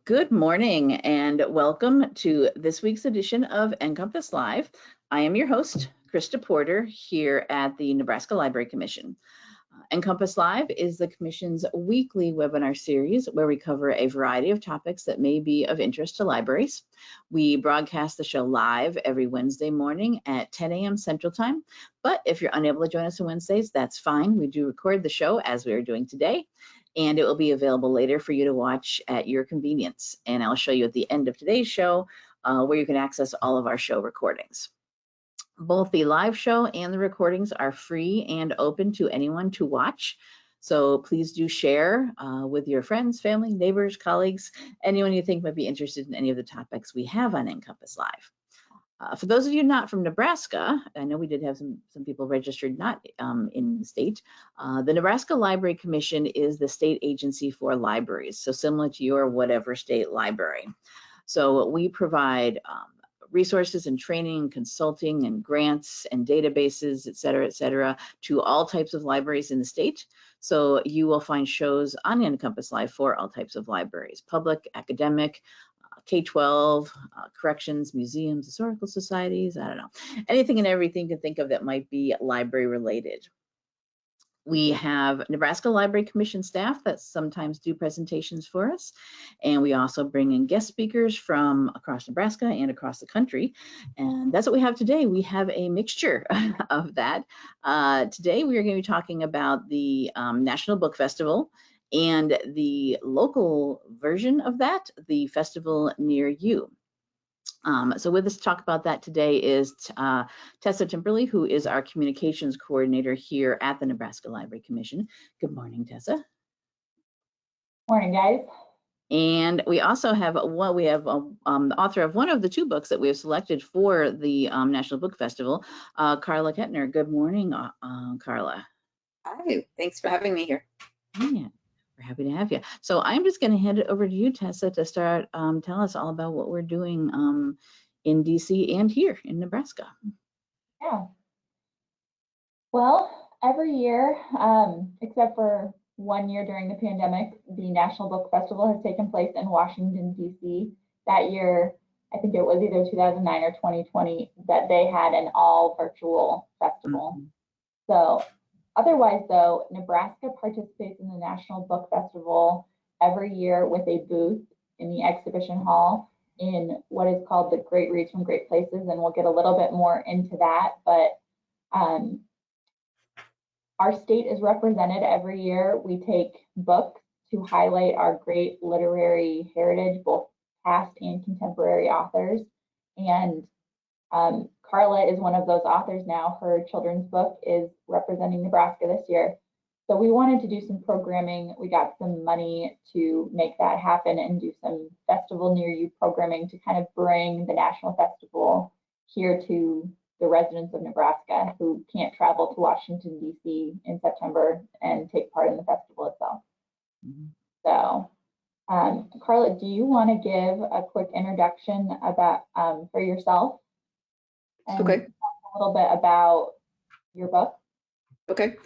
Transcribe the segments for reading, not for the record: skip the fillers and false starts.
Good morning and welcome to this week's edition of NCompass Live. I am your host, Krista Porter, here at the Nebraska Library Commission. NCompass Live is the Commission's weekly webinar series where we cover a variety of topics that may be of interest to libraries. We broadcast the show live every Wednesday morning at 10 a.m. Central Time, but if you're unable to join us on Wednesdays, that's fine. We do record the show as we are doing today, and it will be available later for you to watch at your convenience. And I'll show you at the end of today's show where you can access all of our show recordings. Both the live show and the recordings are free and open to anyone to watch. So please do share with your friends, family, neighbors, colleagues, anyone you think might be interested in any of the topics we have on NCompass Live. For those of you not from Nebraska, I know we did have some people registered not in the state. The Nebraska Library Commission is the state agency for libraries, so similar to your whatever state library. So we provide resources and training, consulting and grants and databases, et cetera, to all types of libraries in the state. So you will find shows on NCompass Live for all types of libraries, public, academic, K-12, corrections, museums, historical societies, I don't know, anything and everything you can think of that might be library related. We have Nebraska Library Commission staff that sometimes do presentations for us, and we also bring in guest speakers from across Nebraska and across the country, and that's what we have today. We have a mixture of that. Today we are going to be talking about the National Book Festival and the local version of that, the festival near you. So with us to talk about that today is Tessa Timberly, who is our communications coordinator here at the Nebraska Library Commission. Good morning, Tessa. Morning, guys. And we also have the author of one of the two books that we have selected for the National Book Festival, Carla Ketner. Good morning, Carla. Hi, thanks for having me here. Yeah. We're happy to have you. So I'm just going to hand it over to you, Tessa, to start. Tell us all about what we're doing in DC and here in Nebraska. Yeah. Well, every year, except for 1 year during the pandemic, the National Book Festival has taken place in Washington, D.C. That year, I think it was either 2009 or 2020, that they had an all virtual festival. Mm-hmm. So otherwise, though, Nebraska participates in the National Book Festival every year with a booth in the exhibition hall in what is called the Great Reads from Great Places, and we'll get a little bit more into that. But our state is represented every year. We take books to highlight our great literary heritage, both past and contemporary authors. And Carla is one of those authors now. Her children's book is representing Nebraska this year. So we wanted to do some programming. We got some money to make that happen and do some festival near you programming to kind of bring the National Festival here to the residents of Nebraska who can't travel to Washington, D.C. in September and take part in the festival itself. Mm-hmm. So Carla, do you want to give a quick introduction about for yourself? And okay. Talk a little bit about your book. Okay.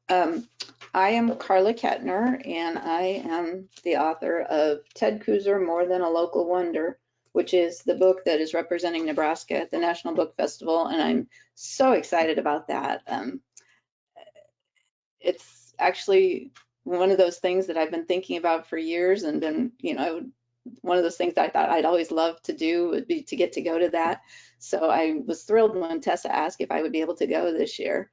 I am Carla Ketner, and I am the author of Ted Kooser, More Than a Local Wonder, which is the book that is representing Nebraska at the National Book Festival, and I'm so excited about that. It's actually one of those things that I've been thinking about for years, and been, one of those things that I thought I'd always love to do would be to get to go to that. So I was thrilled when Tessa asked if I would be able to go this year.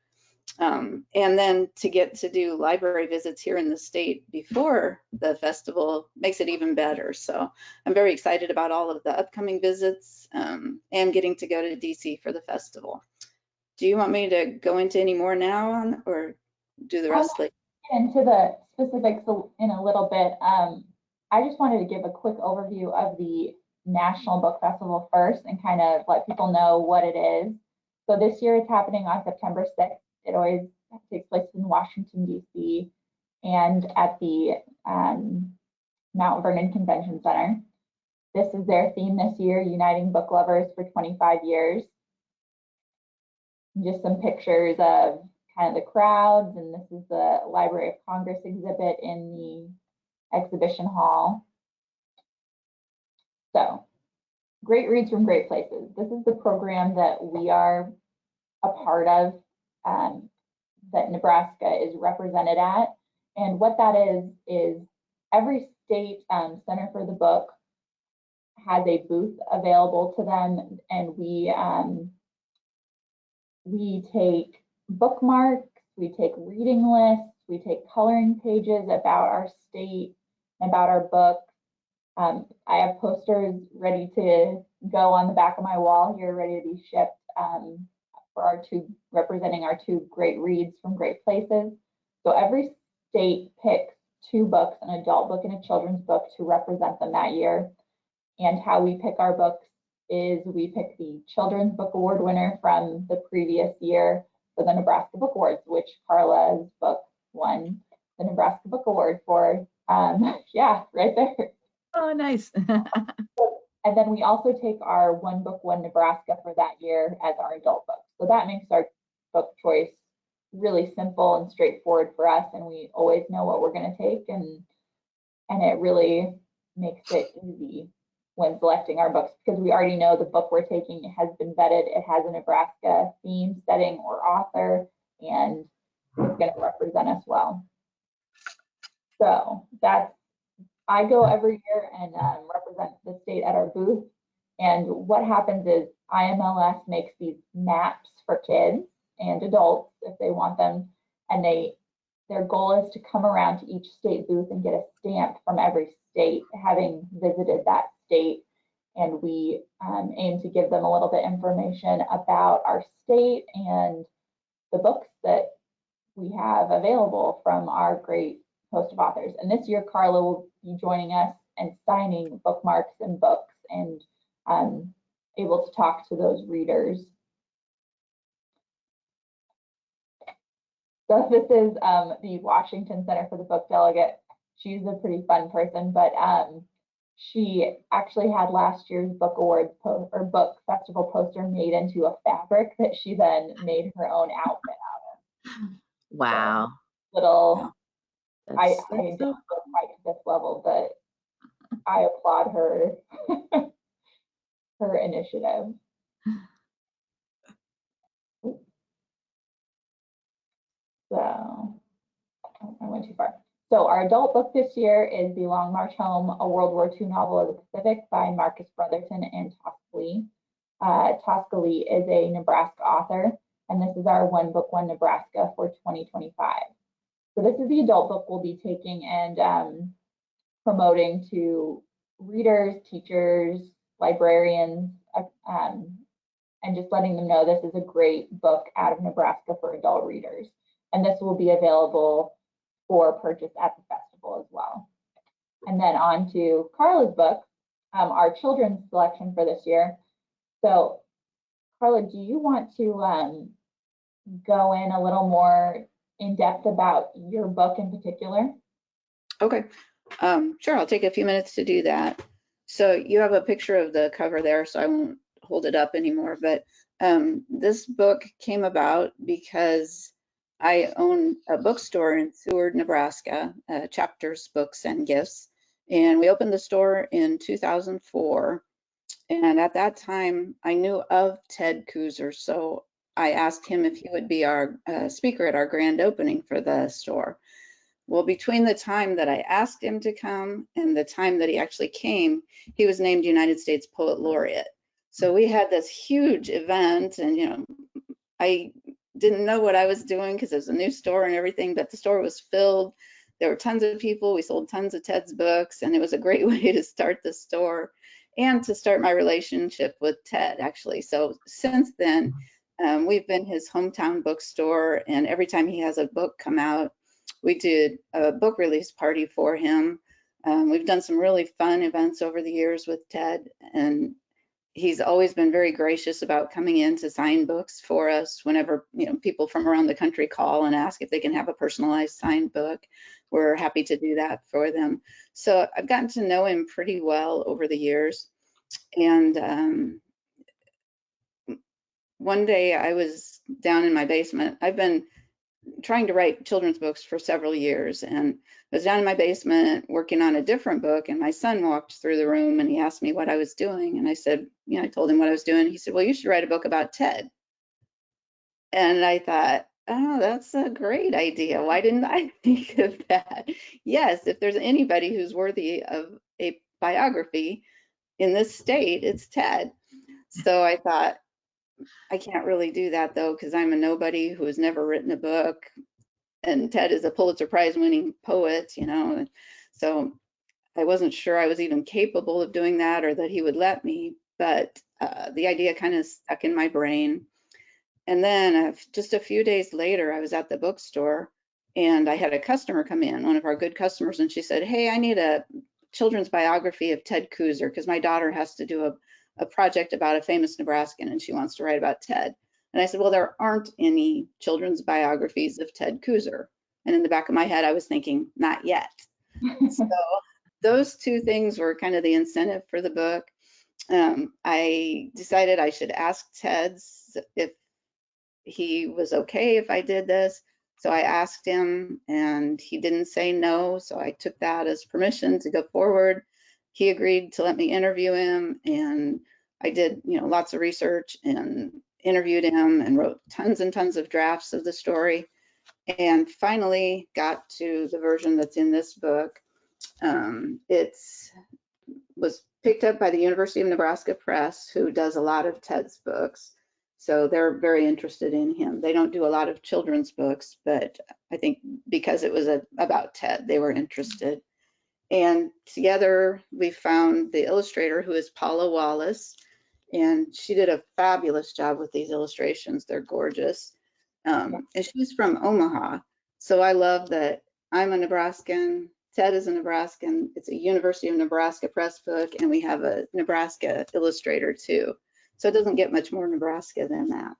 And then to get to do library visits here in the state before the festival makes it even better. So I'm very excited about all of the upcoming visits and getting to go to DC for the festival. Do you want me to go into any more now or do the rest later? Into the specifics in a little bit. I just wanted to give a quick overview of the National Book Festival first and kind of let people know what it is. So this year it's happening on September 6th. It always takes place in Washington, D.C. and at the Mount Vernon Convention Center. This is their theme this year, Uniting Book Lovers for 25 Years. Just some pictures of kind of the crowds, and this is the Library of Congress exhibit in the exhibition hall. So, Great Reads from Great Places. This is the program that we are a part of, that Nebraska is represented at. And what that is every state Center for the Book has a booth available to them, and we take bookmarks, we take reading lists, we take coloring pages about our state, about our book. I have posters ready to go on the back of my wall here, ready to be shipped for representing our 2 great reads from great places. So every state picks 2 books, an adult book and a children's book, to represent them that year. And how we pick our books is we pick the Children's Book Award winner from the previous year for the Nebraska Book Awards, which Carla's book won the Nebraska Book Award for. Yeah, right there. Oh, nice. And then we also take our One Book, One Nebraska for that year as our adult book. So that makes our book choice really simple and straightforward for us, and we always know what we're going to take, and it really makes it easy when selecting our books, because we already know the book we're taking has been vetted. It has a Nebraska theme, setting, or author, and it's going to represent us well. So I go every year and represent the state at our booth. And what happens is IMLS makes these maps for kids and adults if they want them, and their goal is to come around to each state booth and get a stamp from every state having visited that state. And we aim to give them a little bit of information about our state and the books that we have available from our great host of authors. And this year, Carla will be joining us and signing bookmarks and books, and able to talk to those readers. So this is the Washington Center for the Book delegate. She's a pretty fun person, but she actually had last year's Book Awards or Book Festival poster made into a fabric that she then made her own outfit out of. Wow. So, little, I So don't go quite to this level, but I applaud her her initiative. So I went too far. So our adult book this year is The Long March Home, a World War II novel of the Pacific by Marcus Brotherton and Tosca Lee. Tosca Lee is a Nebraska author, and this is our One Book, One Nebraska for 2025. So this is the adult book we'll be taking and promoting to readers, teachers, librarians, and just letting them know this is a great book out of Nebraska for adult readers. And this will be available for purchase at the festival as well. And then on to Carla's book, our children's selection for this year. So Carla, do you want to go in a little more in depth about your book in particular? Okay, sure, I'll take a few minutes to do that. So you have a picture of the cover there, so I won't hold it up anymore, but this book came about because I own a bookstore in Seward, Nebraska, Chapters, Books, and Gifts. And we opened the store in 2004. And at that time, I knew of Ted Kooser. So I asked him if he would be our speaker at our grand opening for the store. Well, between the time that I asked him to come and the time that he actually came, he was named United States Poet Laureate. So we had this huge event, and I didn't know what I was doing because it was a new store and everything, but the store was filled. There were tons of people. We sold tons of Ted's books, and it was a great way to start the store and to start my relationship with Ted, actually. So since then, we've been his hometown bookstore, and every time he has a book come out, we did a book release party for him. We've done some really fun events over the years with Ted, and he's always been very gracious about coming in to sign books for us whenever people from around the country call and ask if they can have a personalized signed book. We're happy to do that for them. So I've gotten to know him pretty well over the years. And one day I was down in my basement. I've been trying to write children's books for several years, and I was down in my basement working on a different book, and my son walked through the room and he asked me what I was doing, and I said, I told him what I was doing. He said, well, you should write a book about Ted. And I thought, oh, that's a great idea. Why didn't I think of that? Yes, if there's anybody who's worthy of a biography in this state, it's Ted. So I thought, I can't really do that though, because I'm a nobody who has never written a book. And Ted is a Pulitzer Prize winning poet, So I wasn't sure I was even capable of doing that or that he would let me, but the idea kind of stuck in my brain. And then just a few days later, I was at the bookstore and I had a customer come in, one of our good customers, and she said, hey, I need a children's biography of Ted Kooser because my daughter has to do a project about a famous Nebraskan and she wants to write about Ted. And I said, well, there aren't any children's biographies of Ted Kooser. And in the back of my head, I was thinking, not yet. So those two things were kind of the incentive for the book. I decided I should ask Ted if he was okay if I did this. So I asked him and he didn't say no. So I took that as permission to go forward. He agreed to let me interview him, and I did, lots of research and interviewed him and wrote tons and tons of drafts of the story, and finally got to the version that's in this book. It was picked up by the University of Nebraska Press, who does a lot of Ted's books. So they're very interested in him. They don't do a lot of children's books, but I think because it was about Ted, they were interested. And together we found the illustrator, who is Paula Wallace, and she did a fabulous job with these illustrations. They're gorgeous. And she's from Omaha. So I love that I'm a Nebraskan, Ted is a Nebraskan, it's a University of Nebraska Press book, and we have a Nebraska illustrator too. So it doesn't get much more Nebraska than that.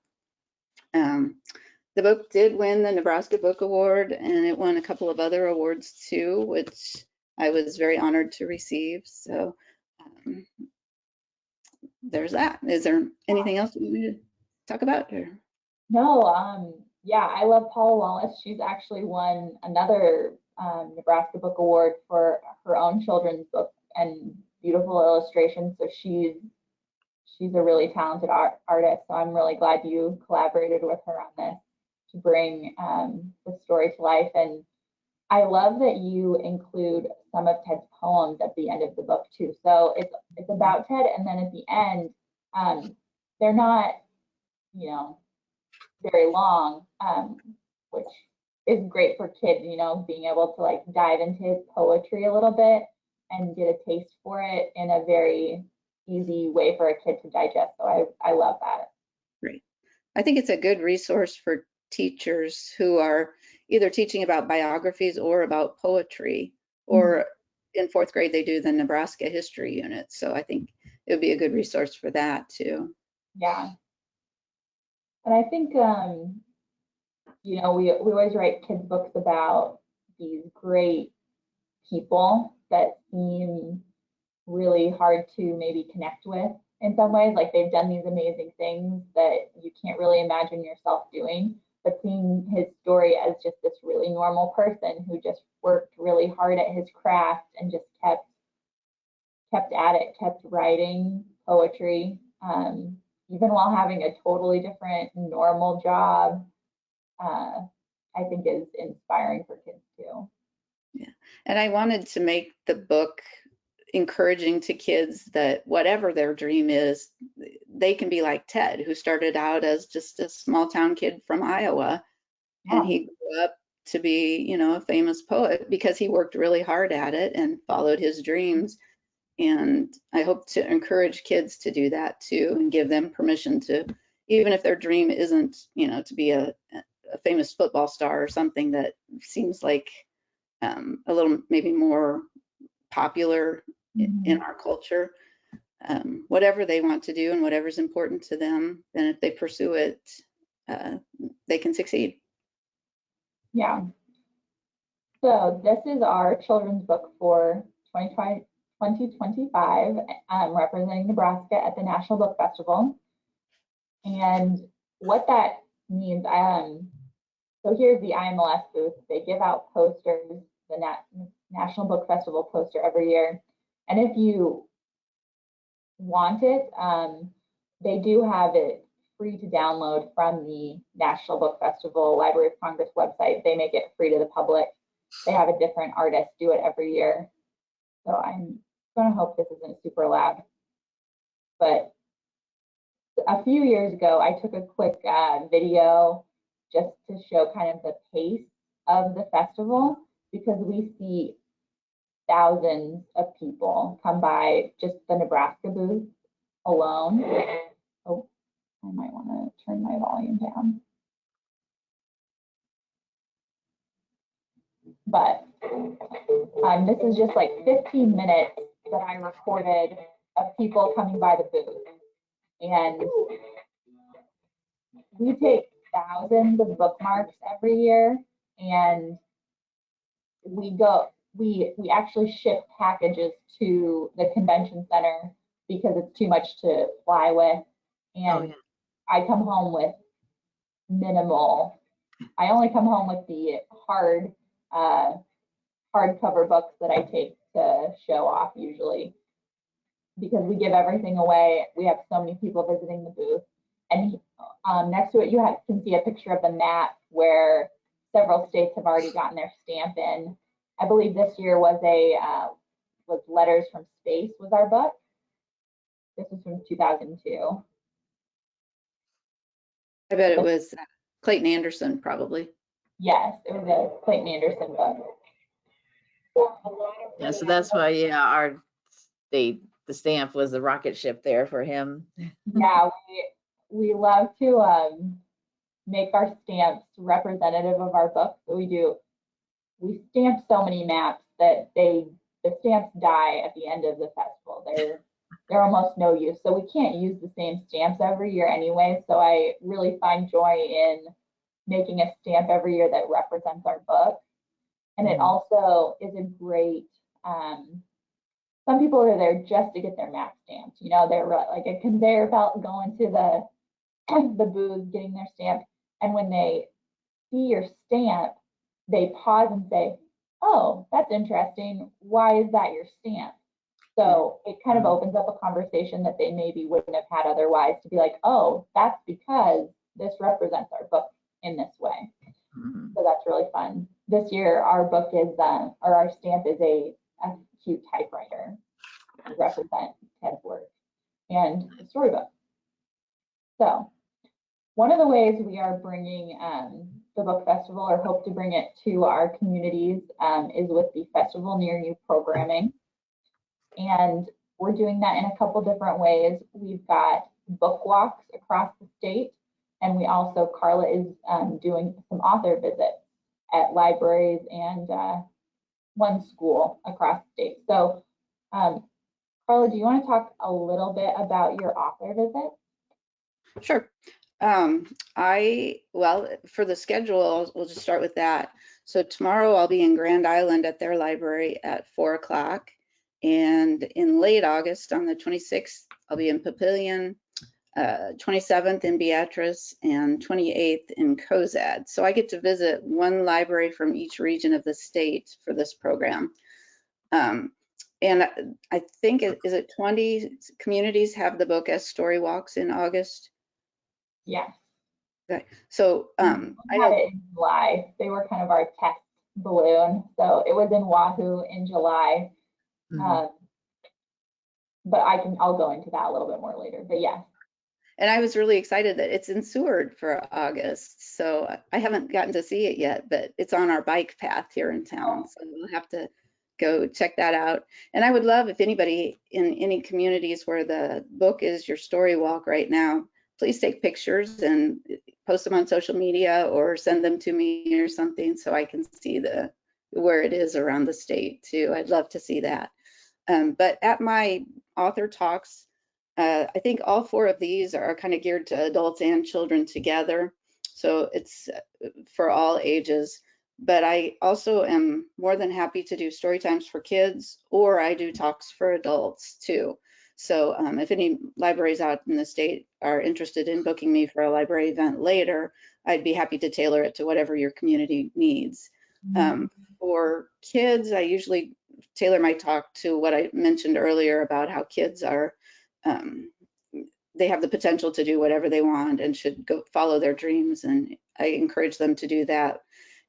The book did win the Nebraska Book Award, and it won a couple of other awards too, which I was very honored to receive. So there's that. Is there anything else you want me to talk about? Or? No, yeah, I love Paula Wallace. She's actually won another Nebraska Book Award for her own children's book and beautiful illustrations. So she's a really talented artist. So I'm really glad you collaborated with her on this to bring the story to life. And I love that you include some of Ted's poems at the end of the book too. So it's about Ted, and then at the end, they're not, very long, which is great for kids, being able to like dive into his poetry a little bit and get a taste for it in a very easy way for a kid to digest. So I love that. Great. I think it's a good resource for teachers who are either teaching about biographies or about poetry, or in fourth grade they do the Nebraska history unit. So I think it would be a good resource for that too. Yeah. And I think, we always write kids books about these great people that seem really hard to maybe connect with in some ways. Like they've done these amazing things that you can't really imagine yourself doing. But seeing his story as just this really normal person who just worked really hard at his craft and just kept at it, kept writing poetry, even while having a totally different normal job, I think is inspiring for kids too. Yeah, and I wanted to make the book encouraging to kids that whatever their dream is, they can be like Ted, who started out as just a small town kid from Iowa. Yeah. And he grew up to be, a famous poet because he worked really hard at it and followed his dreams. And I hope to encourage kids to do that too, and give them permission to, even if their dream isn't, to be a famous football star or something that seems like a little maybe more popular in our culture. Whatever they want to do and whatever's important to them, then if they pursue it, they can succeed. Yeah. So this is our children's book for 2025, representing Nebraska at the National Book Festival. And what that means, So here's the IMLS booth. They give out posters, the National Book Festival poster every year. And if you want it, they do have it free to download from the National Book Festival Library of Congress website. They make it free to the public. They have a different artist do it every year. So I'm going to hope this isn't super loud. But a few years ago, I took a quick video just to show kind of the pace of the festival, because we see thousands of people come by just the Nebraska booth alone. Oh, I might want to turn my volume down. But this is just like 15 minutes that I recorded of people coming by the booth. And we take thousands of bookmarks every year, and we actually ship packages to the convention center because it's too much to fly with. And I come home with minimal. I only come home with the hardcover books that I take to show off usually, because we give everything away. We have so many people visiting the booth. And next to it, you can see a picture of the map where several states have already gotten their stamp in. I believe this year was Letters from Space was our book. This is from 2002. I bet it was Clayton Anderson, probably. Yes, it was a Clayton Anderson book. Yeah, so that's why, yeah, the stamp was the rocket ship there for him. Yeah, we love to make our stamps representative of our books. So we stamp so many maps that the stamps die at the end of the festival. They're almost no use. So we can't use the same stamps every year anyway. So I really find joy in making a stamp every year that represents our book. And it also is a great, some people are there just to get their map stamped. You know, they're like a conveyor belt going to the booth, getting their stamp. And when they see your stamp, they pause and say, oh, that's interesting. Why is that your stamp? So it kind of opens up a conversation that they maybe wouldn't have had otherwise, to be like, oh, that's because this represents our book in this way. So that's really fun. This year, our book is, or our stamp is a cute typewriter to represent Ted's work and a storybook. So one of the ways we are bringing the book festival, or hope to bring it to our communities, is with the Festival Near You programming. And we're doing that in a couple different ways. We've got book walks across the state, and we also, Carla is doing some author visits at libraries and one school across the state. So Carla, do you want to talk a little bit about your author visit? Sure. Well, for the schedule, we'll just start with that. So tomorrow I'll be in Grand Island at their library at 4 o'clock. And in late August, on the 26th, I'll be in Papillion, 27th in Beatrice, and 28th in Cozad. So I get to visit one library from each region of the state for this program. And I think, is it 20 communities have the book as story walks in August? Yes. Okay. So I had it in July. They were kind of our test balloon. So it was in Wahoo in July. But I'll go into that a little bit more later. But yes. And I was really excited that it's in Seward for August. So I haven't gotten to see it yet, but it's on our bike path here in town. So we'll have to go check that out. And I would love if anybody in any communities where the book is your story walk right now, please take pictures and post them on social media or send them to me or something so I can see where it is around the state too. I'd love to see that. But at my author talks, I think all 4 of these are kind of geared to adults and children together. So it's for all ages. But I also am more than happy to do story times for kids, or I do talks for adults too. So if any libraries out in the state are interested in booking me for a library event later, I'd be happy to tailor it to whatever your community needs. For kids, I usually tailor my talk to what I mentioned earlier about how kids are, they have the potential to do whatever they want and should go follow their dreams. And I encourage them to do that,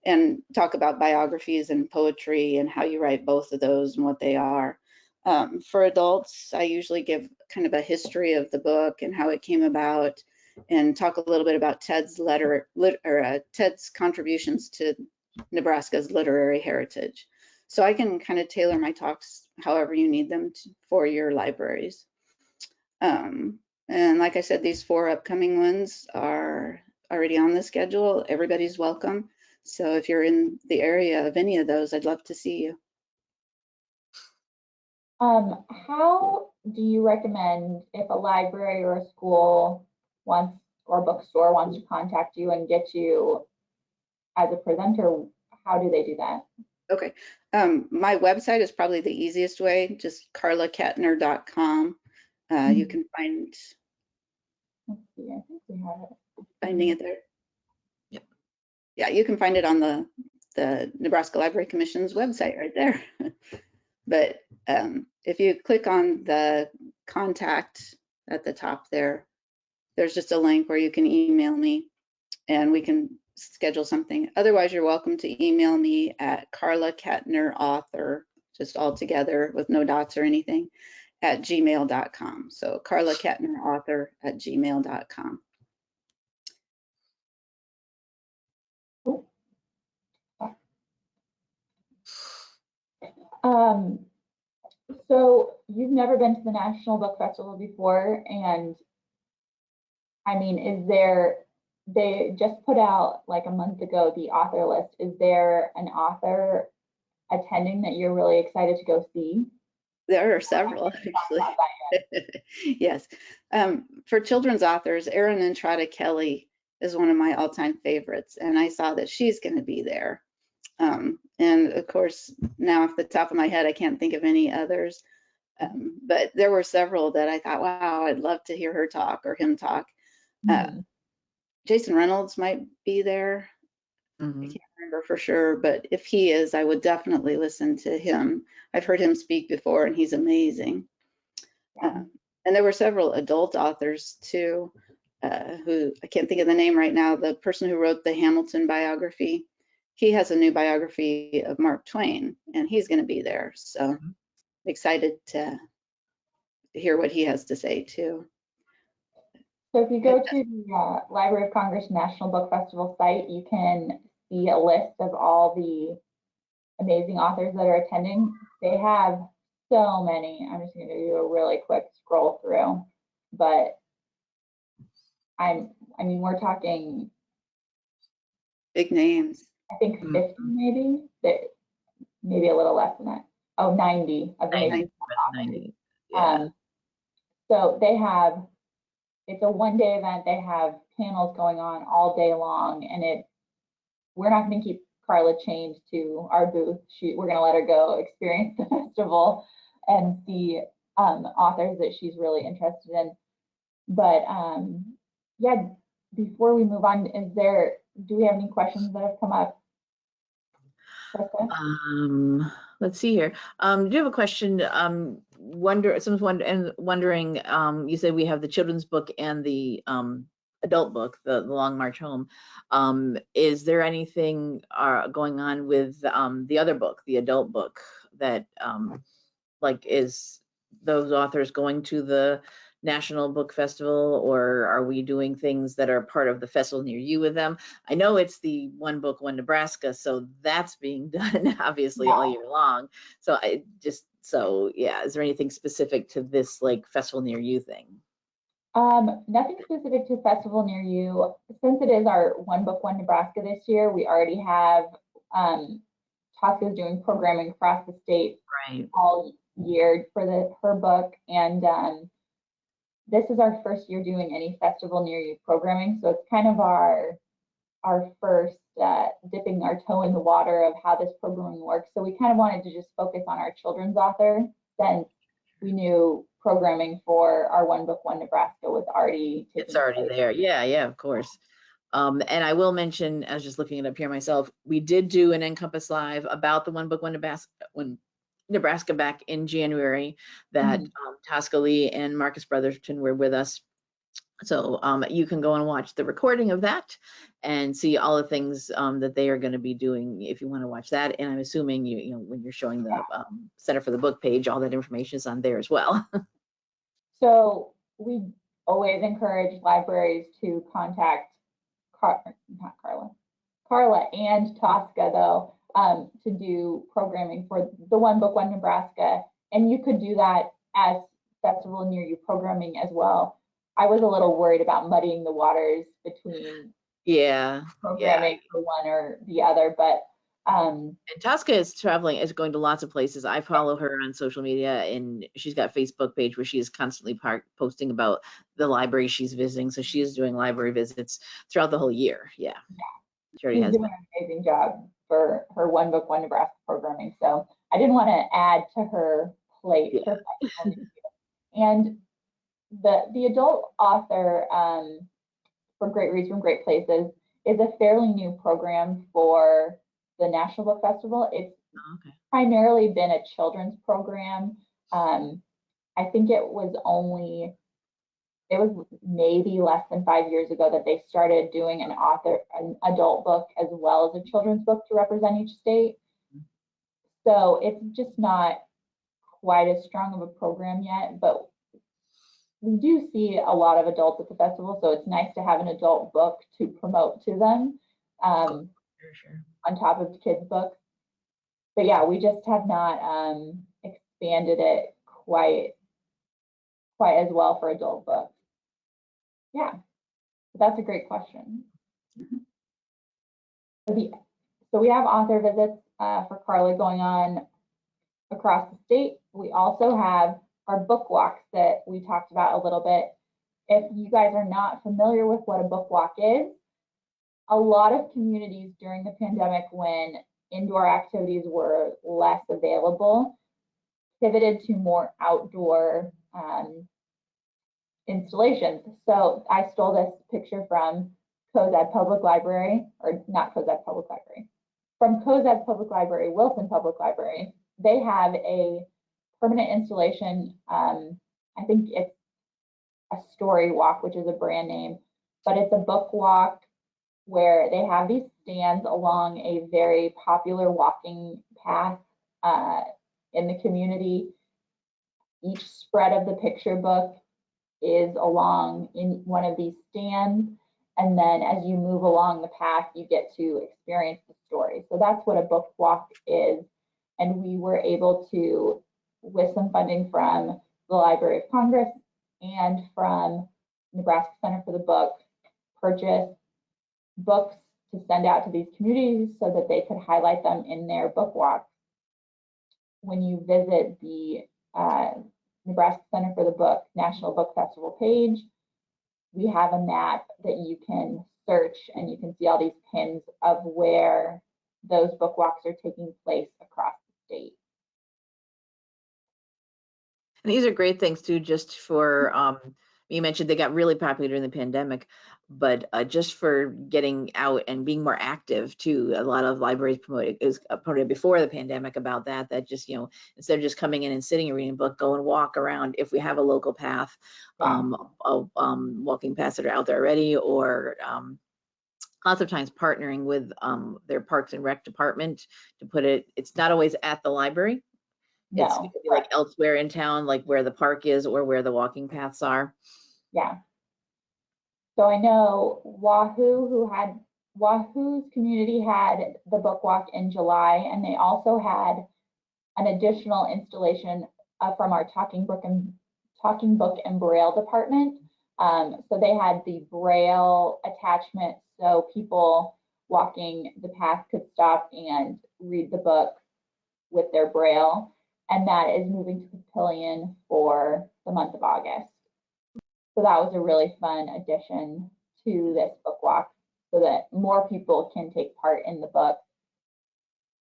and talk about biographies and poetry and how you write both of those and what they are. For adults, I usually give kind of a history of the book and how it came about, and talk a little bit about Ted's Ted's contributions to Nebraska's literary heritage. So I can kind of tailor my talks however you need them for your libraries. And like I said, these 4 upcoming ones are already on the schedule. Everybody's welcome. So if you're in the area of any of those, I'd love to see you. How do you recommend, if a library or a school wants, or bookstore wants to contact you and get you as a presenter, how do they do that? Okay, my website is probably the easiest way, just carlaketner.com. You can find, Let's see, I think we have it. finding it there. Yep. Yeah, you can find it on the Nebraska Library Commission's website right there. But if you click on the contact at the top there, there's just a link where you can email me and we can schedule something. Otherwise, you're welcome to email me at Carla Ketner author, just all together with no dots or anything, at gmail.com. So Carla Ketner author at gmail.com. So you've never been to the National Book Festival before, and I mean, they just put out like a month ago the author list. Is there an author attending that you're really excited to go see? There are several, actually. Yes. For children's authors, Erin Entrada Kelly is one of my all-time favorites, and I saw that she's going to be there. And of course, now off the top of my head, I can't think of any others. But there were several that I thought, wow, I'd love to hear her talk or him talk. Jason Reynolds might be there. I can't remember for sure, but if he is, I would definitely listen to him. I've heard him speak before, and he's amazing. And there were several adult authors too, who I can't think of the name right now. The person who wrote the Hamilton biography, he has a new biography of Mark Twain, and he's going to be there. So I'm excited to hear what he has to say too. So if you go to the Library of Congress National Book Festival site, you can see a list of all the amazing authors that are attending. They have so many. I'm just going to do a really quick scroll through, but I mean, we're talking big names. I think 50 maybe, maybe a little less than that. Oh, 90 of the 90. Yeah. So they have, it's a one-day event. They have panels going on all day long, and we're not going to keep Carla chained to our booth. We're going to let her go experience the festival and see authors that she's really interested in. But yeah, before we move on, do we have any questions that have come up? Let's see here. Do you have a question? Someone's wondering, you said we have the children's book and the adult book, the Long March Home. Is there anything going on with the other book, the adult book, that like, is those authors going to the National Book Festival, or are we doing things that are part of the festival near you with them? I know it's the One Book, One Nebraska, so that's being done obviously all year long. So yeah, is there anything specific to this like festival near you thing? Nothing specific to festival near you. Since it is our One Book, One Nebraska this year, we already have Tosca is doing programming across the state all year for her book, and this is our first year doing any festival near you programming, so it's kind of our first dipping our toe in the water of how this programming works. So we kind of wanted to just focus on our children's author, since we knew programming for our One Book, One Nebraska was already taking It's already place. there. Yeah, of course. And I will mention, I was just looking it up here myself, we did do an NCompass Live about the One Book, One Nebraska back in January that Tosca Lee and Marcus Brotherton were with us. So you can go and watch the recording of that and see all the things that they are going to be doing if you want to watch that. And I'm assuming you know when you're showing the Center for the Book page, all that information is on there as well. So we always encourage libraries to contact Carla and Tosca though, to do programming for the One Book, One Nebraska. And you could do that as festival near you programming as well. I was a little worried about muddying the waters between programming for one or the other, but and Tosca is going to lots of places. I follow her on social media, and she's got a Facebook page where she is constantly posting about the library she's visiting. So she is doing library visits throughout the whole year. Yeah. She already she's has doing an amazing job for her One Book, One Nebraska programming. So I didn't want to add to her plate. And the adult author for Great Reads from Great Places is a fairly new program for the National Book Festival. It's primarily been a children's program. I think it was maybe less than 5 years ago that they started doing an adult book as well as a children's book to represent each state. So it's just not quite as strong of a program yet, but we do see a lot of adults at the festival, so it's nice to have an adult book to promote to them on top of the kids' books. But yeah, we just have not expanded it quite as well for adult books. Yeah, that's a great question. So we have author visits for Carla going on across the state. We also have our book walks that we talked about a little bit. If you guys are not familiar with what a book walk is, a lot of communities during the pandemic, when indoor activities were less available, pivoted to more outdoor installations. So I stole this picture from Cozad Public Library, or not Cozad Public Library, from Cozad Public Library, Wilson Public Library. They have a permanent installation. I think it's a story walk, which is a brand name, but it's a book walk where they have these stands along a very popular walking path in the community. Each spread of the picture book is along in one of these stands. And then as you move along the path, you get to experience the story. So that's what a book walk is. And we were able to, with some funding from the Library of Congress and from Nebraska Center for the Book, purchase books to send out to these communities so that they could highlight them in their book walks. When you visit the Nebraska Center for the Book National Book Festival page, we have a map that you can search, and you can see all these pins of where those book walks are taking place across the state. And these are great things too, just for, you mentioned they got really popular during the pandemic, but just for getting out and being more active too. A lot of libraries promoted before the pandemic about that just, you know, instead of just coming in and sitting and reading a book, go and walk around if we have a local path, walking paths that are out there already, or lots of times partnering with their Parks and Rec department to put it, it's not always at the library. It could be like elsewhere in town, like where the park is or where the walking paths are. Yeah. So I know Wahoo's community had the book walk in July, and they also had an additional installation from our Talking Book and Braille department. So they had the Braille attachment, so people walking the path could stop and read the book with their Braille. And that is moving to Papillion for the month of August. So that was a really fun addition to this book walk so that more people can take part in the book.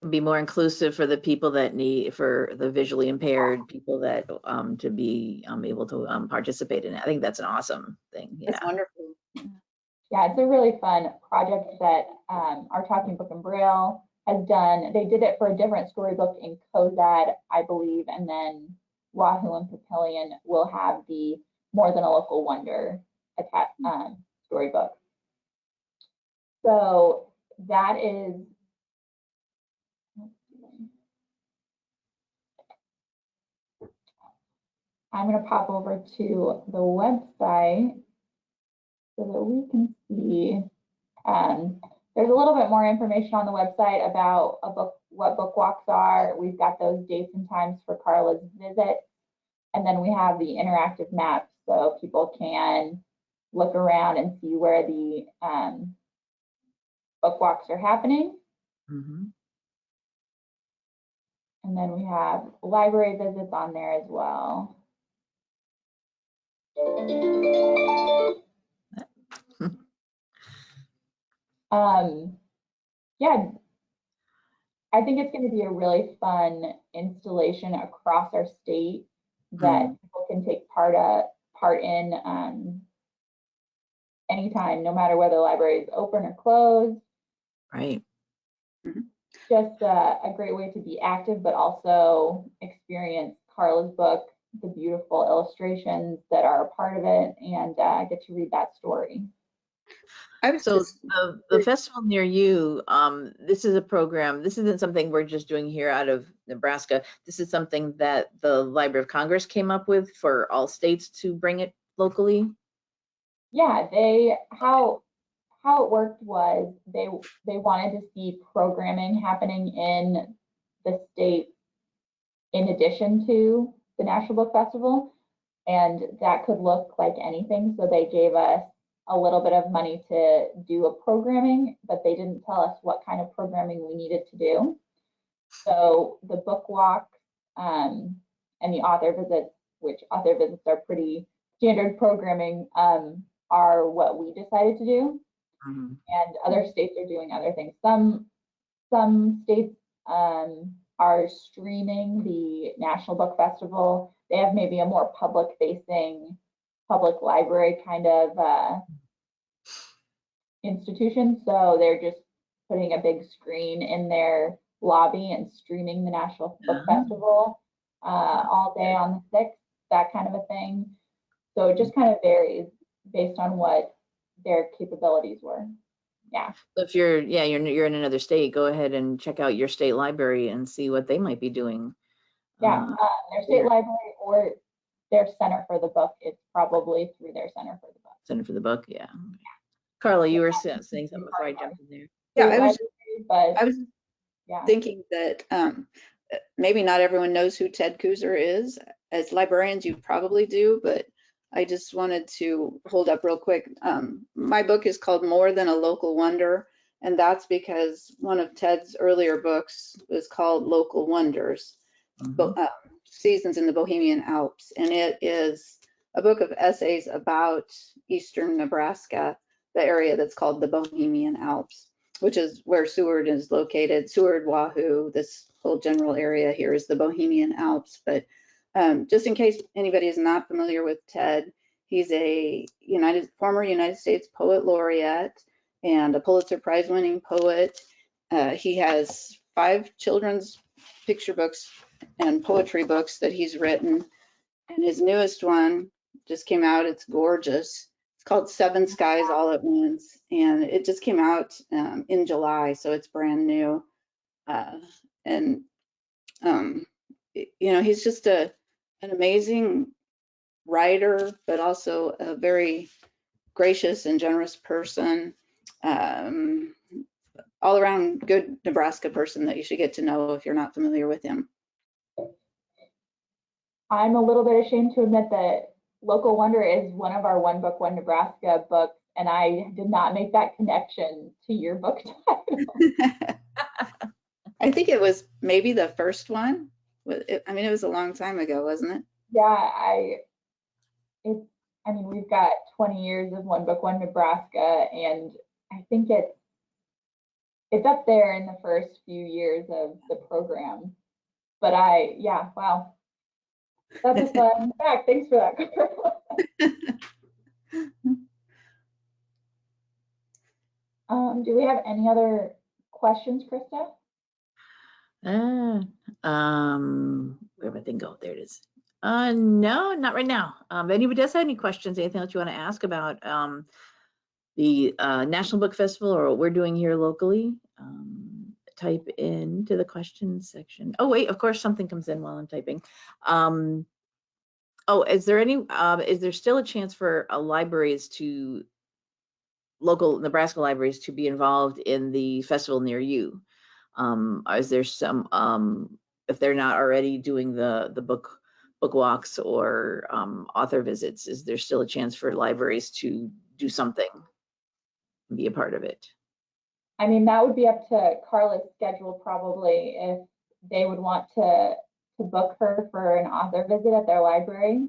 be more inclusive for the people that need, for the visually impaired people that to be able to participate in it. I think that's an awesome thing. Yeah. It's wonderful. Yeah, it's a really fun project that our Talking Book and Braille has done. They did it for a different storybook in Cozad, I believe, and then Wahoo and Papillion will have the More Than a Local Wonder storybook. So that is, I'm going to pop over to the website so that we can see. There's a little bit more information on the website about what book walks are. We've got those dates and times for Carla's visit. And then we have the interactive maps so people can look around and see where the book walks are happening. Mm-hmm. And then we have library visits on there as well. Yeah, I think it's going to be a really fun installation across our state that people can take part in anytime, no matter whether the library is open or closed. Right. Just a great way to be active, but also experience Carla's book, the beautiful illustrations that are a part of it, and get to read that story. So the festival near you, this is a program, this isn't something we're just doing here out of Nebraska. This is something that the Library of Congress came up with for all states to bring it locally? Yeah, how it worked was they wanted to see programming happening in the state in addition to the National Book Festival, and that could look like anything. So they gave us a little bit of money to do a programming, but they didn't tell us what kind of programming we needed to do. So the book walk and the author visits, which author visits are pretty standard programming, are what we decided to do. And other states are doing other things. Some states are streaming the National Book Festival. They have maybe a more public-facing, public library kind of institution. So they're just putting a big screen in their lobby and streaming the National Book Festival all day on the 6th, that kind of a thing. So it just kind of varies based on what their capabilities were. Yeah. So if you're in another state, go ahead and check out your state library and see what they might be doing. Yeah, their state library or their Center for the Book. It's probably through their Center for the Book. Center for the Book, yeah. Carla, you were saying something before I jumped in there. Yeah, I was thinking that maybe not everyone knows who Ted Kooser is. As librarians, you probably do, but I just wanted to hold up real quick. My book is called More Than a Local Wonder, and that's because one of Ted's earlier books was called Local Wonders, Seasons in the Bohemian Alps, and it is a book of essays about eastern Nebraska, the area that's called the Bohemian Alps, which is where Seward is located. Seward, Wahoo, this whole general area here is the Bohemian Alps. But just in case anybody is not familiar with Ted, he's a former United States Poet Laureate and a Pulitzer Prize winning poet. He has 5 children's picture books and poetry books that he's written. And his newest one just came out. It's gorgeous. It's called Seven Skies All at Once. And it just came out in July, so it's brand new. He's just an amazing writer, but also a very gracious and generous person. All around good Nebraska person that you should get to know if you're not familiar with him. I'm a little bit ashamed to admit that Local Wonder is one of our One Book, One Nebraska books, and I did not make that connection to your book title. I think it was maybe the first one. It was a long time ago, wasn't it? Yeah, we've got 20 years of One Book, One Nebraska, and I think it's up there in the first few years of the program. But yeah, wow. That's a fun fact. Thanks for that, Carla. Do we have any other questions, Krista? Where did my thing go? There it is. No, not right now. If anybody does have any questions, anything else you want to ask about the National Book Festival or what we're doing here locally, type into the questions section. Oh wait, of course something comes in while I'm typing. Oh, is there still a chance for libraries to, local Nebraska libraries, to be involved in the festival near you? Is there some, if they're not already doing the book walks or author visits, is there still a chance for libraries to do something and be a part of it? I mean, that would be up to Carla's schedule probably, if they would want to book her for an author visit at their library.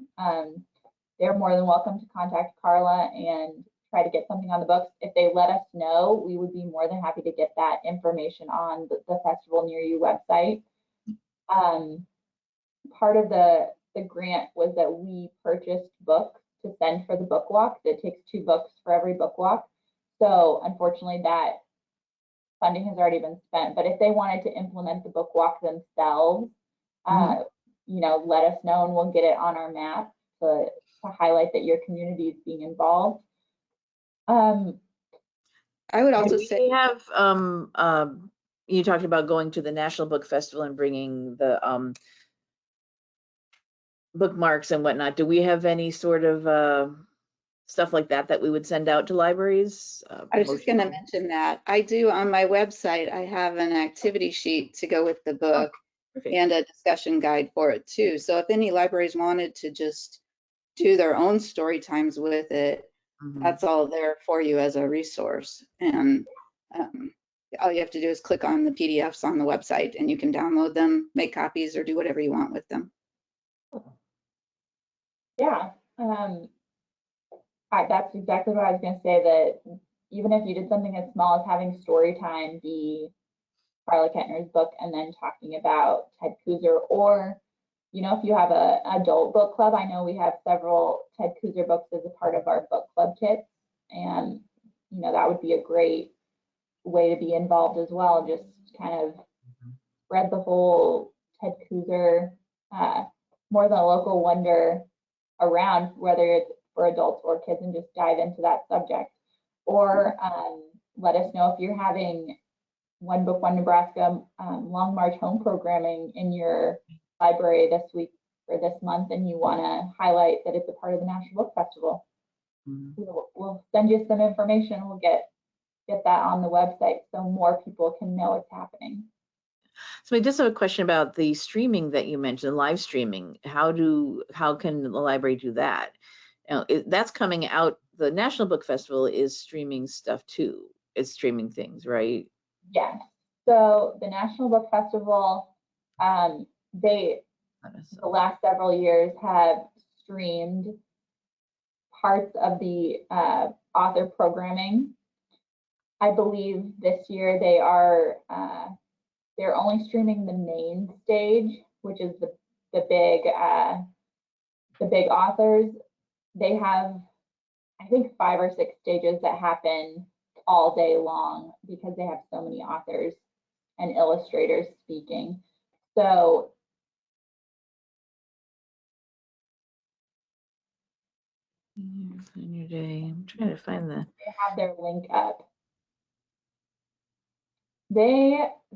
They're more than welcome to contact Carla and try to get something on the books. If they let us know, we would be more than happy to get that information on the Festival Near You website. Part of the grant was that we purchased books to send for the book walk. It takes 2 books for every book walk. So unfortunately that funding has already been spent, but if they wanted to implement the book walk themselves, you know, let us know and we'll get it on our map to highlight that your community is being involved. I would also say we have you talked about going to the National Book Festival and bringing the bookmarks and whatnot. Do we have any sort of stuff like that we would send out to libraries? I was just going to mention that. I do on my website, I have an activity sheet to go with the book and a discussion guide for it too. So if any libraries wanted to just do their own story times with it, that's all there for you as a resource. And all you have to do is click on the PDFs on the website and you can download them, make copies, or do whatever you want with them. Yeah, that's exactly what I was going to say, that even if you did something as small as having story time be Carla Ketner's book and then talking about Ted Kooser, or, you know, if you have an adult book club, I know we have several Ted Kooser books as a part of our book club kits, and, you know, that would be a great way to be involved as well. Just kind of spread the whole Ted Kooser, more than a local wonder around, whether it's for adults or kids, and just dive into that subject. Or let us know if you're having One Book, One Nebraska Long March home programming in your library this week or this month, and you want to highlight that it's a part of the National Book Festival. We'll send you some information. We'll get that on the website so more people can know what's happening. So I just have a question about the streaming that you mentioned, live streaming. How can the library do that? That's coming out. The National Book Festival is streaming stuff too. It's streaming things, right? Yes. So the National Book Festival, the last several years have streamed parts of the author programming. I believe this year they're only streaming the main stage, which is the big authors. They have, I think, 5 or 6 stages that happen all day long because they have so many authors and illustrators speaking. So in your day, I'm trying to find they have their link up.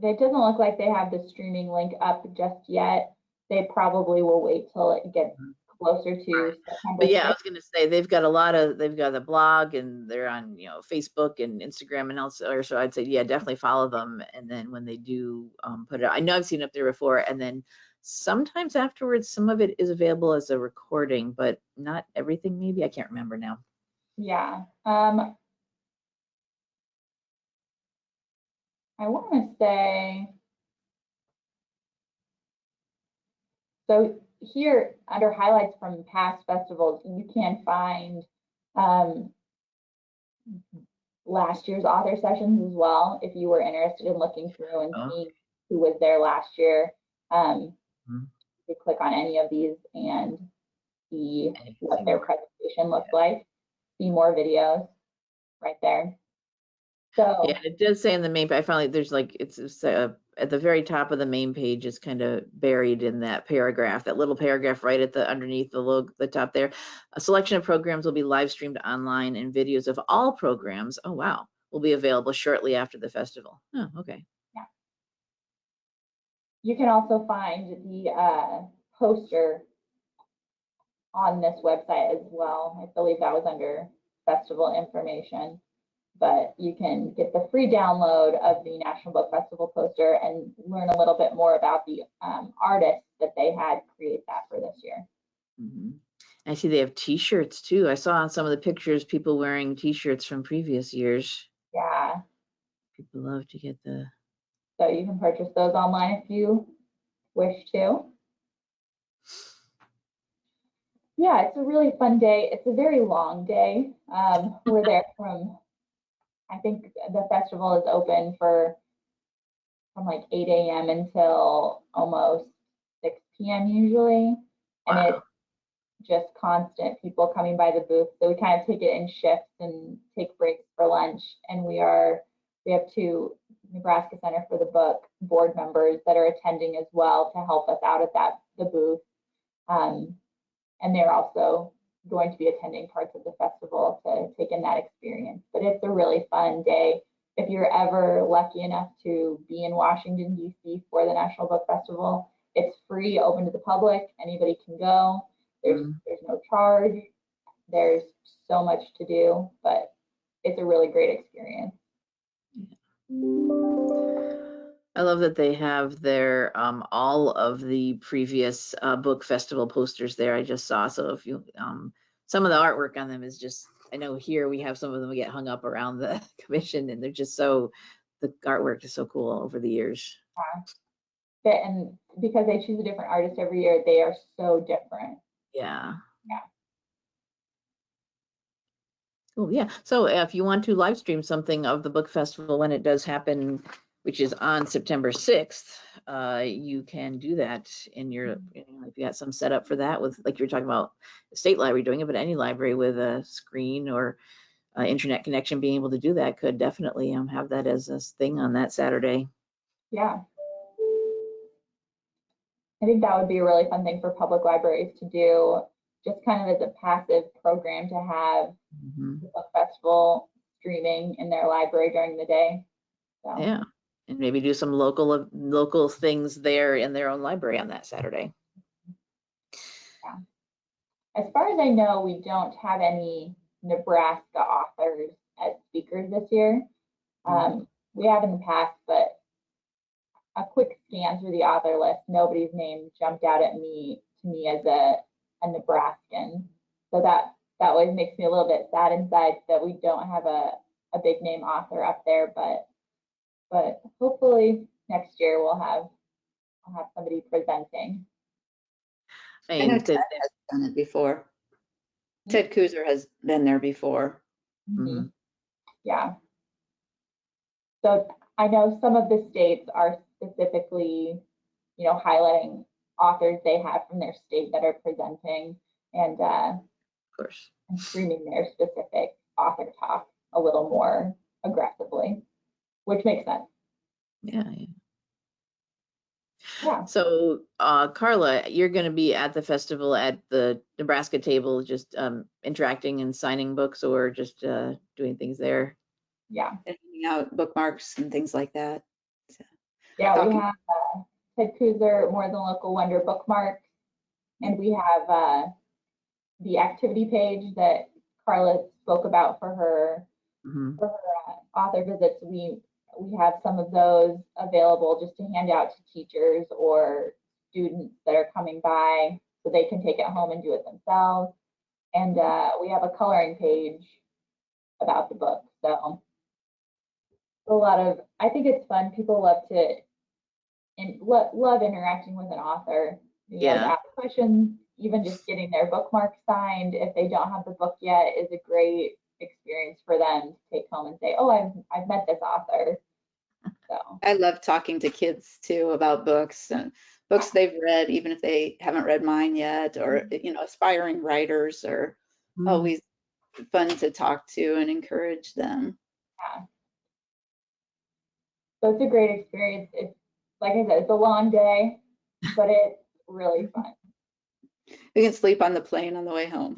It doesn't look like they have the streaming link up just yet. They probably will wait till it gets closer to September. But yeah, 6th. I was going to say they've got a blog, and they're on, you know, Facebook and Instagram and elsewhere. So I'd say, yeah, definitely follow them. And then when they do put it, I know I've seen it up there before. And then sometimes afterwards, some of it is available as a recording, but not everything. Maybe I can't remember now. Yeah. I want to say, so here under highlights from past festivals, you can find last year's author sessions as well, if you were interested in looking through and Oh. seeing who was there last year. Mhm. You click on any of these and see And you can what see their more. presentation looked like, see more videos right there. So Yeah, it does say in the main, I found like there's like, it's at the very top of the main page is kind of buried in that paragraph, that little paragraph right at the underneath the logo, the top there. A selection of programs will be live streamed online, and videos of all programs, oh wow, will be available shortly after the festival. Oh, okay. yeah. You can also find the poster on this website as well. I believe that was under festival information, but you can get the free download of the National Book Festival poster and learn a little bit more about the artists that they had create that for this year. Mm-hmm. I see they have t-shirts too. I saw on some of the pictures people wearing t-shirts from previous years. Yeah. People love to get the. So you can purchase those online if you wish to. Yeah, it's a really fun day. It's a very long day. We're there from, I think the festival is open from like 8 a.m. until almost 6 p.m. usually. And Wow. it's just constant people coming by the booth. So we kind of take it in shifts and take breaks for lunch. And we have 2 Nebraska Center for the Book board members that are attending as well to help us out at the booth. And they're also going to be attending parts of the festival to take in that experience. But it's a really fun day. If you're ever lucky enough to be in Washington, D.C. for the National Book Festival, it's free, open to the public. Anybody can go. There's no charge. There's so much to do, but it's a really great experience. I love that they have their all of the previous book festival posters there. I just saw. So if you some of the artwork on them is just, I know here we have some of them get hung up around the commission, and they're just so, the artwork is so cool over the years. And because they choose a different artist every year, they are so different. Yeah. Yeah. Cool. Yeah. So if you want to live stream something of the book festival when it does happen, which is on September 6th, you can do that in your, if you got some setup for that with, like you were talking about the state library doing it, but any library with a screen or internet connection being able to do that could definitely have that as a thing on that Saturday. Yeah. I think that would be a really fun thing for public libraries to do, just kind of as a passive program to have the book festival streaming in their library during the day. So. Yeah, and maybe do some local things there in their own library on that Saturday. Yeah. As far as I know, we don't have any Nebraska authors as speakers this year. We have in the past, but a quick scan through the author list, nobody's name jumped out at me as a Nebraskan. So that always makes me a little bit sad inside that we don't have a big name author up there, but hopefully next year we'll have somebody presenting. I know Ted has done it before. Ted Kooser has been there before. Mm-hmm. Yeah. So I know some of the states are specifically, highlighting authors they have from their state that are presenting and of course, and streaming their specific author talk a little more aggressively, which makes sense. Yeah. Yeah. So, Carla, you're going to be at the festival at the Nebraska table, just interacting and signing books, or just doing things there? Yeah. And handing out bookmarks and things like that. So, yeah, we have Ted Kooser, More Than Local Wonder bookmarks, and we have the activity page that Carla spoke about for her author visits. We have some of those available just to hand out to teachers or students that are coming by so they can take it home and do it themselves. And we have a coloring page about the book. So a lot of, I think it's fun. People love to, and love interacting with an author. To ask questions, even just getting their bookmark signed if they don't have the book yet is a great experience for them to take home and say, oh, I've met this author. So I love talking to kids too about books and books they've read, even if they haven't read mine yet, or aspiring writers are always fun to talk to and encourage them. yeah. So it's a great experience. It's, like I said, it's a long day, but it's really fun. We can sleep on the plane on the way home.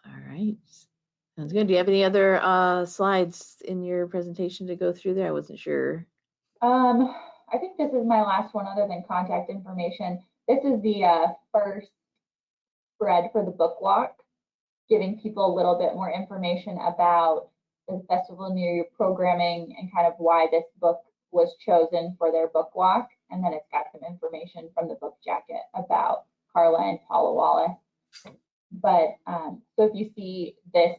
All right. Sounds good. Do you have any other slides in your presentation to go through there? I wasn't sure. I think this is my last one other than contact information. This is the first spread for the book walk, giving people a little bit more information about the festival near you programming and kind of why this book was chosen for their book walk. And then it's got some information from the book jacket about Carla and Paula Wallace. But so if you see this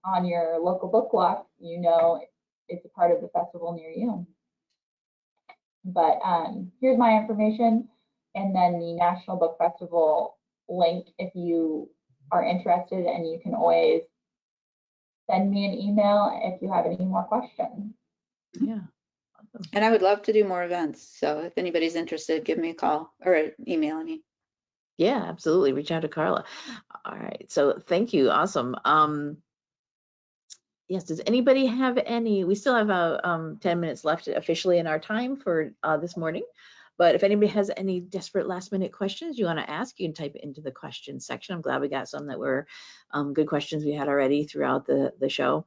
on your local book walk, you know it's a part of the festival near you. But here's my information, and then the National Book Festival link if you are interested, and you can always send me an email if you have any more questions. Yeah. Awesome. And I would love to do more events. So if anybody's interested, give me a call or email me. Yeah, absolutely. Reach out to Carla. All right. So thank you. Awesome. Yes, does anybody have any, we still have 10 minutes left officially in our time for this morning. But if anybody has any desperate last minute questions you want to ask, you can type it into the questions section. I'm glad we got some that were good questions we had already throughout the show.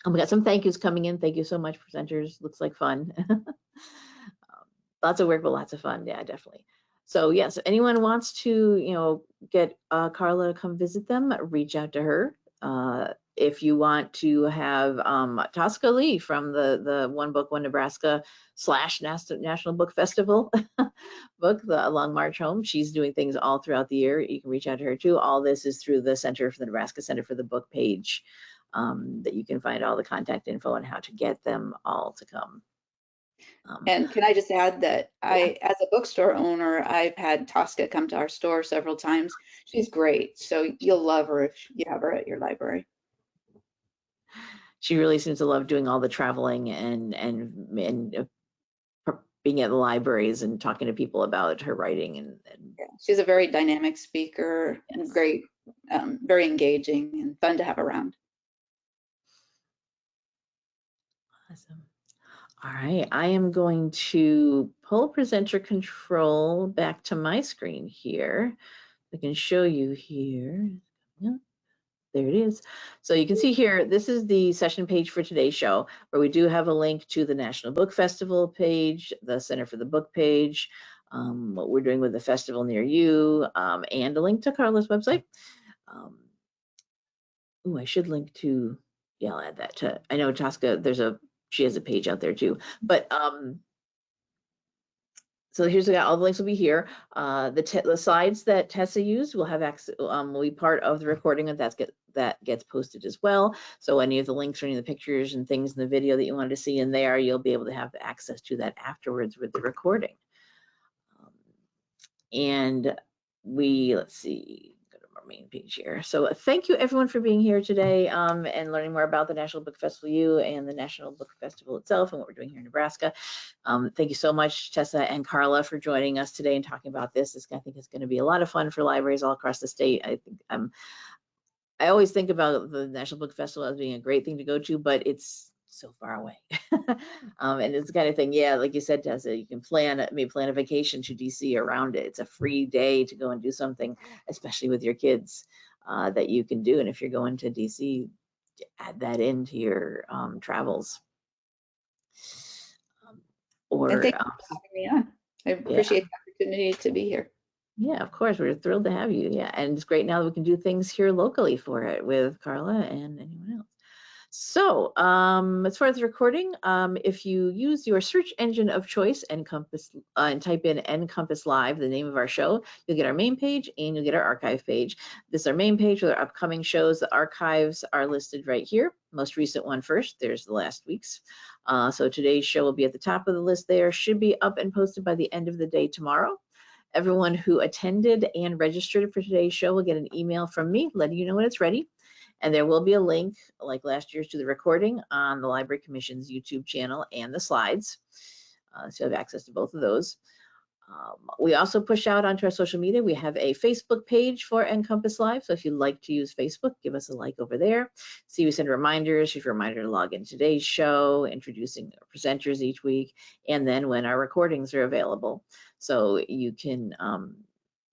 We got some thank yous coming in. Thank you so much, presenters. Looks like fun. Lots of work, but lots of fun. Yeah, definitely. So yes, if anyone wants to, get Carla to come visit them, reach out to her. If you want to have Tosca Lee from the One Book, One Nebraska / National Book Festival book, the Long March Home, she's doing things all throughout the year. You can reach out to her too. All this is through the Center for the Nebraska Center for the Book page that you can find all the contact info and how to get them all to come. And can I just add that as a bookstore owner, I've had Tosca come to our store several times. She's great. So you'll love her if you have her at your library. She really seems to love doing all the traveling and being at the libraries and talking to people about her writing. And yeah, she's a very dynamic speaker and great, very engaging and fun to have around. Awesome. All right, I am going to pull presenter control back to my screen here. I can show you here. Yeah, there it is. So you can see here, this is the session page for today's show, where we do have a link to the National Book Festival page, the Center for the Book page, what we're doing with the festival near you, and a link to Carla's website. Oh, I should link to, yeah, I'll add that to, I know Tosca, she has a page out there too, but so here's all the links will be here. The slides that Tessa used will have access, will be part of the recording that gets posted as well. So any of the links or any of the pictures and things in the video that you wanted to see in there, you'll be able to have access to that afterwards with the recording. And let's see, go to our main page here. So thank you everyone for being here today and learning more about the National Book Festival U and the National Book Festival itself and what we're doing here in Nebraska. Thank you so much, Tessa and Carla, for joining us today and talking about this. I think it's going to be a lot of fun for libraries all across the state. I always think about the National Book Festival as being a great thing to go to, but it's so far away. And it's the kind of thing, yeah, like you said, Tessa, you can plan a vacation to DC around it. It's a free day to go and do something, especially with your kids, that you can do. And if you're going to DC, add that into your travels. And thank you for having me on. I appreciate the opportunity to be here. Yeah, of course. We're thrilled to have you. Yeah, and it's great now that we can do things here locally for it with Carla and anyone else. So as far as the recording, if you use your search engine of choice, NCompass, and type in NCompass Live, the name of our show, you'll get our main page and you'll get our archive page. This is our main page with our upcoming shows. The archives are listed right here. Most recent one first, there's the last week's. So today's show will be at the top of the list there. Should be up and posted by the end of the day tomorrow. Everyone who attended and registered for today's show will get an email from me letting you know when it's ready. And there will be a link, like last year's, to the recording on the Library Commission's YouTube channel and the slides. So you have access to both of those. We also push out onto our social media. We have a Facebook page for NCompass Live. So if you'd like to use Facebook, give us a like over there. See, we send reminders. If you're a reminder to log in today's show, introducing presenters each week, and then when our recordings are available. So you can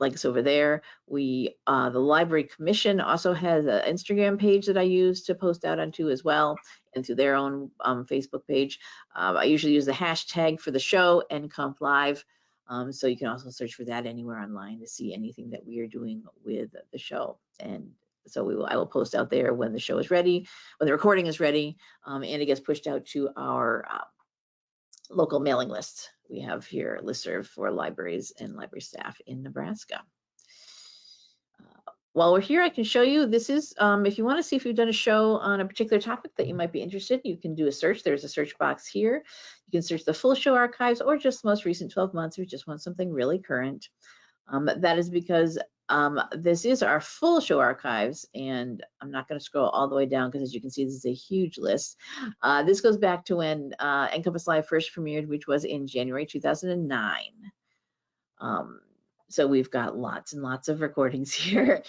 like us over there. The Library Commission also has an Instagram page that I use to post out onto as well, and through their own Facebook page. I usually use the hashtag for the show, NComp Live. So you can also search for that anywhere online to see anything that we are doing with the show. And so I will post out there when the show is ready, when the recording is ready, and it gets pushed out to our local mailing list. We have here a listserv for libraries and library staff in Nebraska. While we're here, I can show you, this is, if you want to see if we've done a show on a particular topic that you might be interested in, you can do a search. There's a search box here. You can search the full show archives or just the most recent 12 months if you just want something really current. That is because this is our full show archives, and I'm not going to scroll all the way down because, as you can see, this is a huge list. This goes back to when NCompass Live first premiered, which was in January 2009. So we've got lots and lots of recordings here.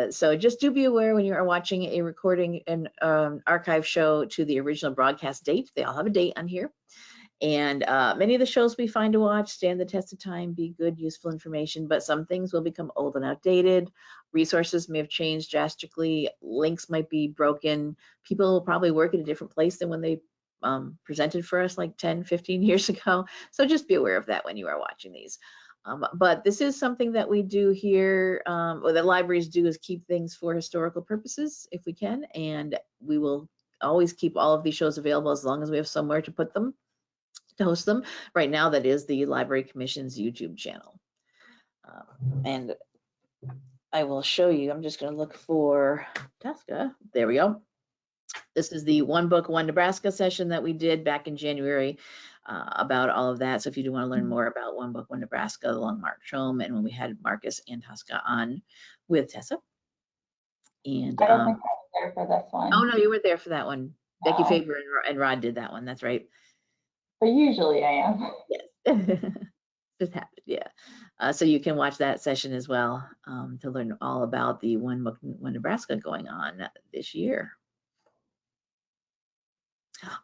So just do be aware when you are watching a recording and archive show to the original broadcast date. They all have a date on here. And many of the shows we find to watch stand the test of time, be good, useful information, but some things will become old and outdated. Resources may have changed drastically. Links might be broken. People will probably work at a different place than when they presented for us like 10, 15 years ago. So just be aware of that when you are watching these. But this is something that we do here, or that libraries do, is keep things for historical purposes if we can, and we will always keep all of these shows available as long as we have somewhere to put them, to host them. Right now, that is the Library Commission's YouTube channel. And I will show you, I'm just going to look for Tosca. There we go. This is the One Book, One Nebraska session that we did back in January about all of that. So if you do want to learn more about One Book, One Nebraska, the long march home, and when we had Marcus and Tosca on with Tessa. And I don't think I was there for this one. Oh no, you were there for that one. No. Becky Faber and Rod did that one. That's right. But usually I am. Yes. Just happened, yeah. So you can watch that session as well to learn all about the One Book, One Nebraska going on this year.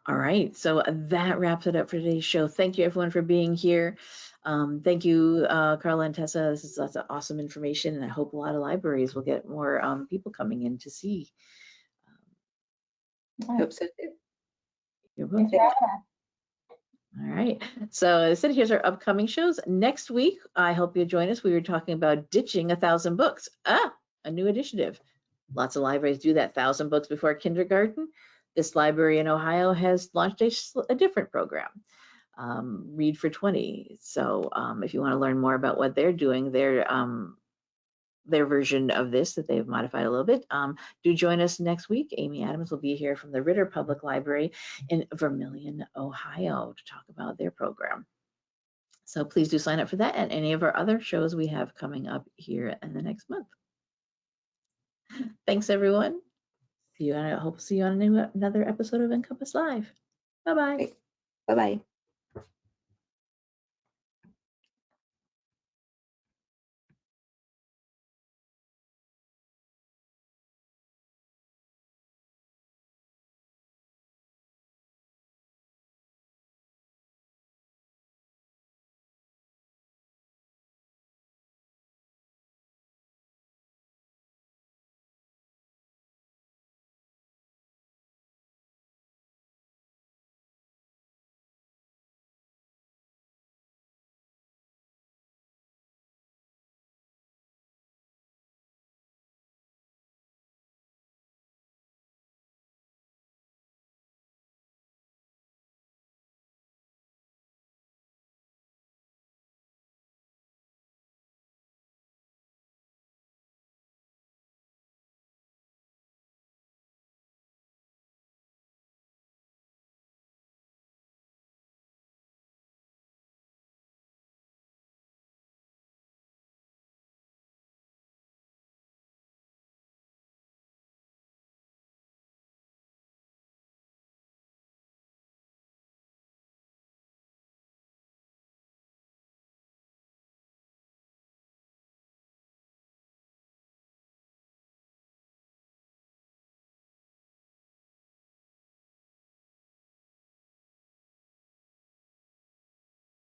All right, so that wraps it up for today's show. Thank you everyone for being here. Thank you, Carla and Tessa. This is lots of awesome information, and I hope a lot of libraries will get more people coming in to see. I hope so too. You're welcome. All right, so as I said, here's our upcoming shows. Next week, I hope you'll join us. We were talking about ditching 1,000 books. A new initiative. Lots of libraries do that, 1,000 books before kindergarten. This library in Ohio has launched a different program, Read for 20. So if you want to learn more about what they're doing, their version of this that they've modified a little bit, do join us next week. Amy Adams will be here from the Ritter Public Library in Vermillion, Ohio, to talk about their program. So please do sign up for that and any of our other shows we have coming up here in the next month. Thanks, everyone. See you, and I hope to see you on another episode of NCompass Live. Bye-bye. Bye-bye.